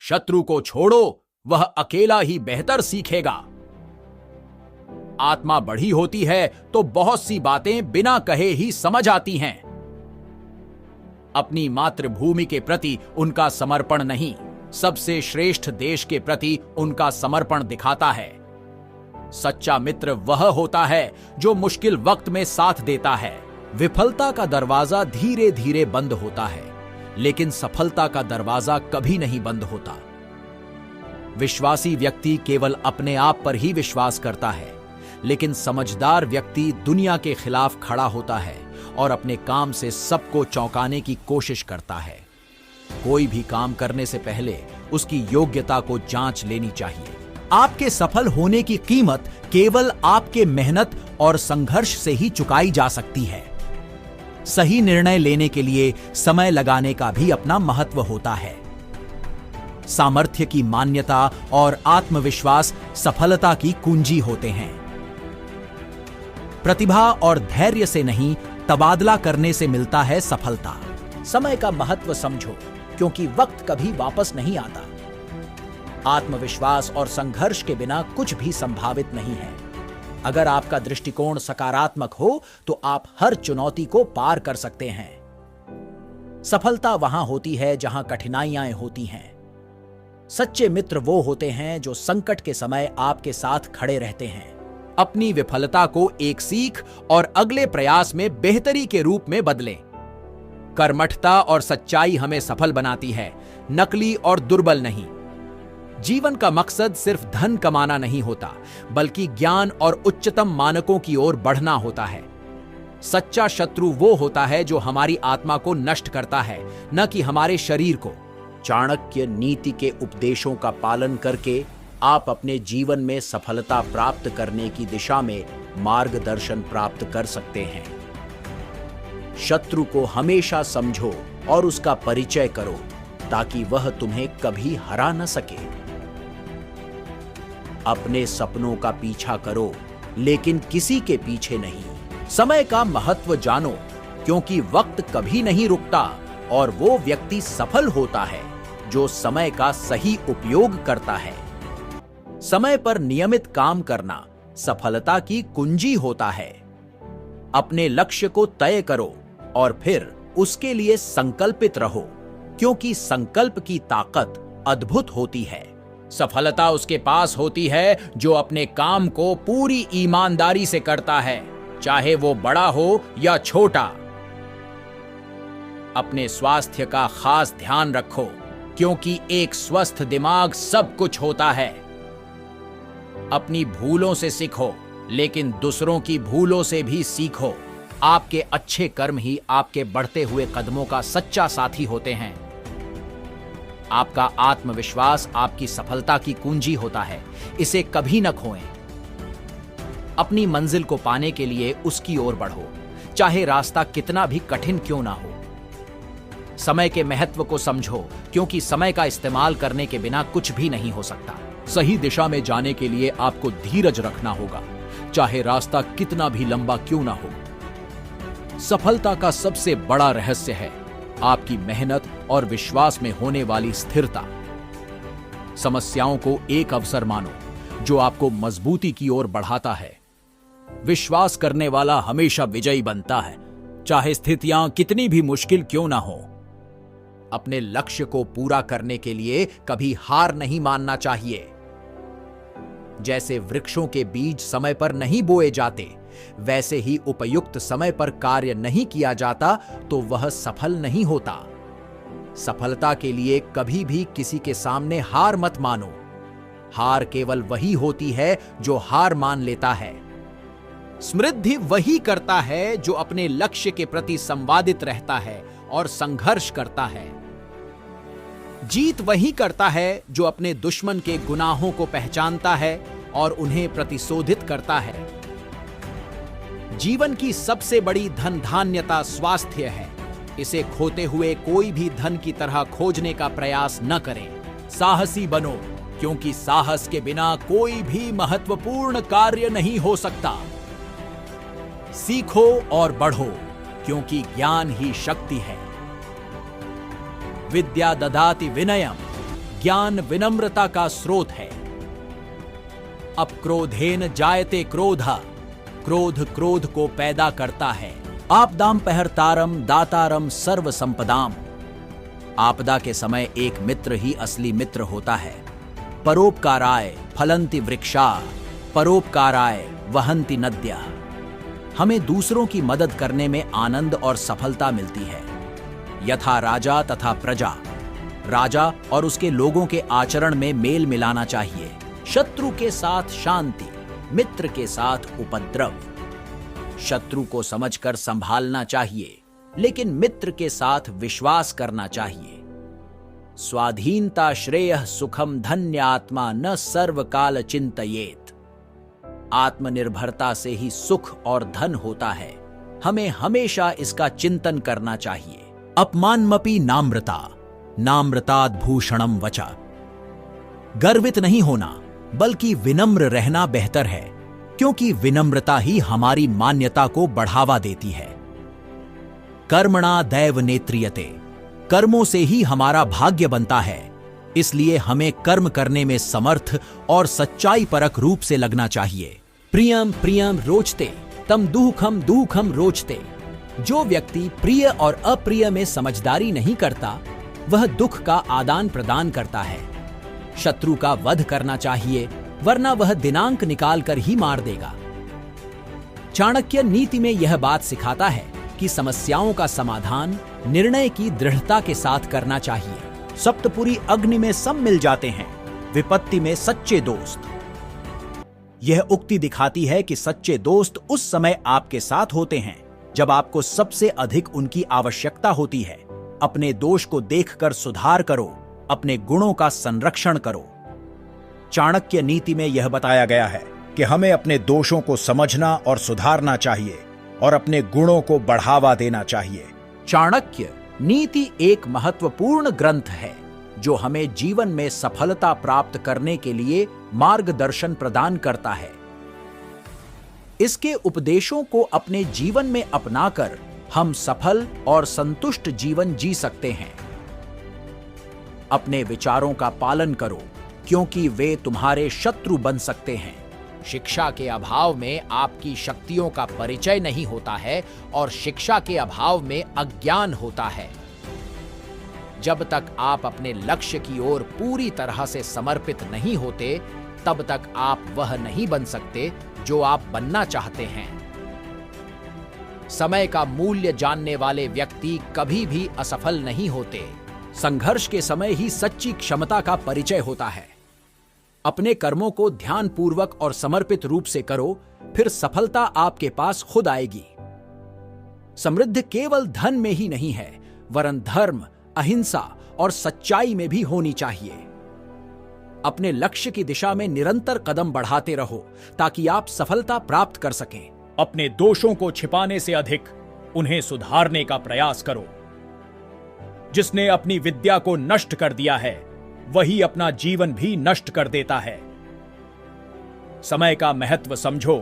शत्रु को छोड़ो, वह अकेला ही बेहतर सीखेगा। आत्मा बड़ी होती है तो बहुत सी बातें बिना कहे ही समझ आती हैं। अपनी मातृभूमि के प्रति उनका समर्पण नहीं, सबसे श्रेष्ठ देश के प्रति उनका समर्पण दिखाता है। सच्चा मित्र वह होता है जो मुश्किल वक्त में साथ देता है। विफलता का दरवाजा धीरे धीरे बंद होता है, लेकिन सफलता का दरवाजा कभी नहीं बंद होता। विश्वासी व्यक्ति केवल अपने आप पर ही विश्वास करता है, लेकिन समझदार व्यक्ति दुनिया के खिलाफ खड़ा होता है और अपने काम से सबको चौंकाने की कोशिश करता है। कोई भी काम करने से पहले उसकी योग्यता को जांच लेनी चाहिए। आपके सफल होने की कीमत केवल आपके मेहनत और संघर्ष से ही चुकाई जा सकती है। सही निर्णय लेने के लिए समय लगाने का भी अपना महत्व होता है। सामर्थ्य की मान्यता और आत्मविश्वास सफलता की कुंजी होते हैं। प्रतिभा और धैर्य से नहीं, तबादला करने से मिलता है सफलता। समय का महत्व समझो, क्योंकि वक्त कभी वापस नहीं आता। आत्मविश्वास और संघर्ष के बिना कुछ भी संभावित नहीं है। अगर आपका दृष्टिकोण सकारात्मक हो तो आप हर चुनौती को पार कर सकते हैं। सफलता वहां होती है जहां कठिनाइयां होती हैं। सच्चे मित्र वो होते हैं जो संकट के समय आपके साथ खड़े रहते हैं। अपनी विफलता को एक सीख और अगले प्रयास में बेहतरी के रूप में बदलें। कर्मठता और सच्चाई हमें सफल बनाती है, नकली और दुर्बल नहीं। जीवन का मकसद सिर्फ धन कमाना नहीं होता, बल्कि ज्ञान और उच्चतम मानकों की ओर बढ़ना होता है। सच्चा शत्रु वो होता है जो हमारी आत्मा को नष्ट करता है, न कि हमारे शरीर को। चाणक्य नीति के उपदेशों का पालन करके आप अपने जीवन में सफलता प्राप्त करने की दिशा में मार्गदर्शन प्राप्त कर सकते हैं। शत्रु को हमेशा समझो और उसका परिचय करो, ताकि वह तुम्हें कभी हरा न सके। अपने सपनों का पीछा करो, लेकिन किसी के पीछे नहीं। समय का महत्व जानो, क्योंकि वक्त कभी नहीं रुकता और वो व्यक्ति सफल होता है जो समय का सही उपयोग करता है। समय पर नियमित काम करना सफलता की कुंजी होता है। अपने लक्ष्य को तय करो और फिर उसके लिए संकल्पित रहो, क्योंकि संकल्प की ताकत अद्भुत होती है। सफलता उसके पास होती है जो अपने काम को पूरी ईमानदारी से करता है, चाहे वो बड़ा हो या छोटा। अपने स्वास्थ्य का खास ध्यान रखो, क्योंकि एक स्वस्थ दिमाग सब कुछ होता है। अपनी भूलों से सीखो, लेकिन दूसरों की भूलों से भी सीखो। आपके अच्छे कर्म ही आपके बढ़ते हुए कदमों का सच्चा साथी होते हैं। आपका आत्मविश्वास आपकी सफलता की कुंजी होता है, इसे कभी न खोएं। अपनी मंजिल को पाने के लिए उसकी ओर बढ़ो, चाहे रास्ता कितना भी कठिन क्यों ना हो। समय के महत्व को समझो, क्योंकि समय का इस्तेमाल करने के बिना कुछ भी नहीं हो सकता। सही दिशा में जाने के लिए आपको धीरज रखना होगा, चाहे रास्ता कितना भी लंबा क्यों ना हो। सफलता का सबसे बड़ा रहस्य है आपकी मेहनत और विश्वास में होने वाली स्थिरता। समस्याओं को एक अवसर मानो जो आपको मजबूती की ओर बढ़ाता है। विश्वास करने वाला हमेशा विजयी बनता है, चाहे स्थितियां कितनी भी मुश्किल क्यों ना हो। अपने लक्ष्य को पूरा करने के लिए कभी हार नहीं मानना चाहिए। जैसे वृक्षों के बीज समय पर नहीं बोए जाते, वैसे ही उपयुक्त समय पर कार्य नहीं किया जाता तो वह सफल नहीं होता। सफलता के लिए कभी भी किसी के सामने हार मत मानो। हार केवल वही होती है जो हार मान लेता है। समृद्धि वही करता है जो अपने लक्ष्य के प्रति संवादित रहता है और संघर्ष करता है। जीत वही करता है जो अपने दुश्मन के गुनाहों को पहचानता है और उन्हें प्रतिशोधित करता है। जीवन की सबसे बड़ी धन धान्यता स्वास्थ्य है। इसे खोते हुए कोई भी धन की तरह खोजने का प्रयास न करें। साहसी बनो, क्योंकि साहस के बिना कोई भी महत्वपूर्ण कार्य नहीं हो सकता। सीखो और बढ़ो, क्योंकि ज्ञान ही शक्ति है। विद्या ददाति विनयम, ज्ञान विनम्रता का स्रोत है। अब क्रोधेन जायते क्रोधा, क्रोध क्रोध को पैदा करता है। आपदाम पहरतारम दातारम सर्व संपदाम। आपदा के समय एक मित्र ही असली मित्र होता है। परोपकाराय फलंति वृक्षा, परोपकाराय वहंति नद्या। हमें दूसरों की मदद करने में आनंद और सफलता मिलती है। यथा राजा तथा प्रजा, राजा और उसके लोगों के आचरण में मेल मिलाना चाहिए। शत्रु के साथ शांति, मित्र के साथ उपद्रव। शत्रु को समझकर संभालना चाहिए, लेकिन मित्र के साथ विश्वास करना चाहिए। स्वाधीनता श्रेयः सुखम धन्य आत्मा न सर्वकाल चिंतयेत। आत्मनिर्भरता से ही सुख और धन होता है। हमें हमेशा इसका चिंतन करना चाहिए। अपमानमपि नाम्रता, नाम्रताद् भूषणम वचा। गर्वित नहीं होना, बल्कि विनम्र रहना बेहतर है, क्योंकि विनम्रता ही हमारी मान्यता को बढ़ावा देती है। कर्मणा दैव नेत्रियते। कर्मों से ही हमारा भाग्य बनता है, इसलिए हमें कर्म करने में समर्थ और सच्चाई परक रूप से लगना चाहिए। प्रियम प्रियम रोचते तम दुःखम दुःखम रोचते। जो व्यक्ति प्रिय और अप्रिय में समझदारी नहीं करता, वह दुख का आदान प्रदान करता है। शत्रु का वध करना चाहिए, वरना वह दिनांक निकालकर ही मार देगा। चाणक्य नीति में यह बात सिखाता है कि समस्याओं का समाधान निर्णय की दृढ़ता के साथ करना चाहिए। सप्तपुरी अग्नि में सब मिल जाते हैं, विपत्ति में सच्चे दोस्त। यह उक्ति दिखाती है कि सच्चे दोस्त उस समय आपके साथ होते हैं जब आपको सबसे अधिक उनकी आवश्यकता होती है। अपने दोष को देखकर सुधार करो, अपने गुणों का संरक्षण करो। चाणक्य नीति में यह बताया गया है कि हमें अपने दोषों को समझना और सुधारना चाहिए और अपने गुणों को बढ़ावा देना चाहिए। चाणक्य नीति एक महत्वपूर्ण ग्रंथ है जो हमें जीवन में सफलता प्राप्त करने के लिए मार्गदर्शन प्रदान करता है। इसके उपदेशों को अपने जीवन में अपनाकर हम सफल और संतुष्ट जीवन जी सकते हैं। अपने विचारों का पालन करो, क्योंकि वे तुम्हारे शत्रु बन सकते हैं। शिक्षा के अभाव में आपकी शक्तियों का परिचय नहीं होता है और शिक्षा के अभाव में अज्ञान होता है। जब तक आप अपने लक्ष्य की ओर पूरी तरह से समर्पित नहीं होते, तब तक आप वह नहीं बन सकते जो आप बनना चाहते हैं। समय का मूल्य जानने वाले व्यक्ति कभी भी असफल नहीं होते। संघर्ष के समय ही सच्ची क्षमता का परिचय होता है। अपने कर्मों को ध्यानपूर्वक और समर्पित रूप से करो, फिर सफलता आपके पास खुद आएगी। समृद्धि केवल धन में ही नहीं है, वरन धर्म, अहिंसा और सच्चाई में भी होनी चाहिए। अपने लक्ष्य की दिशा में निरंतर कदम बढ़ाते रहो ताकि आप सफलता प्राप्त कर सकें। अपने दोषों को छिपाने से अधिक उन्हें सुधारने का प्रयास करो। जिसने अपनी विद्या को नष्ट कर दिया है, वही अपना जीवन भी नष्ट कर देता है। समय का महत्व समझो,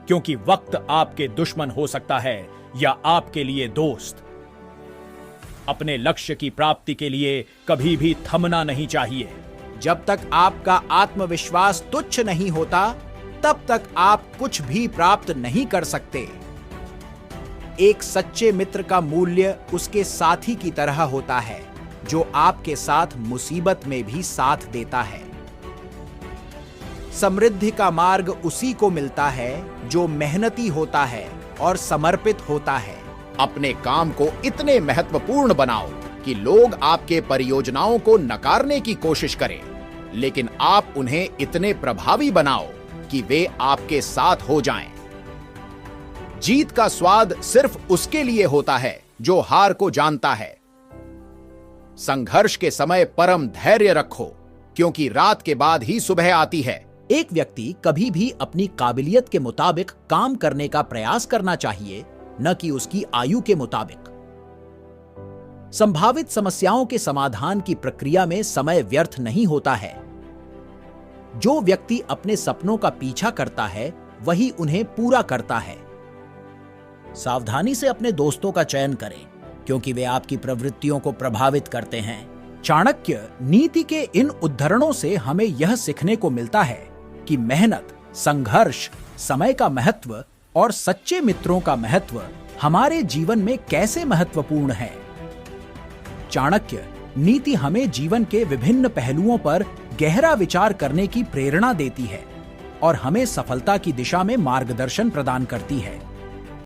क्योंकि वक्त आपके दुश्मन हो सकता है या आपके लिए दोस्त। अपने लक्ष्य की प्राप्ति के लिए कभी भी थमना नहीं चाहिए। जब तक आपका आत्मविश्वास तुच्छ नहीं होता, तब तक आप कुछ भी प्राप्त नहीं कर सकते। एक सच्चे मित्र का मूल्य उसके साथी की तरह होता है, जो आपके साथ मुसीबत में भी साथ देता है। समृद्धि का मार्ग उसी को मिलता है जो मेहनती होता है और समर्पित होता है। अपने काम को इतने महत्वपूर्ण बनाओ कि लोग आपके परियोजनाओं को नकारने की कोशिश करें, लेकिन आप उन्हें इतने प्रभावी बनाओ कि वे आपके साथ हो जाएं। जीत का स्वाद सिर्फ उसके लिए होता है जो हार को जानता है। संघर्ष के समय परम धैर्य रखो, क्योंकि रात के बाद ही सुबह आती है। एक व्यक्ति कभी भी अपनी काबिलियत के मुताबिक काम करने का प्रयास करना चाहिए, न कि उसकी आयु के मुताबिक। संभावित समस्याओं के समाधान की प्रक्रिया में समय व्यर्थ नहीं होता है। जो व्यक्ति अपने सपनों का पीछा करता है, वही उन्हें पूरा करता है। सावधानी से अपने दोस्तों का चयन करें, क्योंकि वे आपकी प्रवृत्तियों को प्रभावित करते हैं। चाणक्य नीति के इन उद्धरणों से हमें यह सीखने को मिलता है कि मेहनत, संघर्ष, समय का महत्व और सच्चे मित्रों का महत्व हमारे जीवन में कैसे महत्वपूर्ण है। चाणक्य नीति हमें जीवन के विभिन्न पहलुओं पर गहरा विचार करने की प्रेरणा देती है और हमें सफलता की दिशा में मार्गदर्शन प्रदान करती है।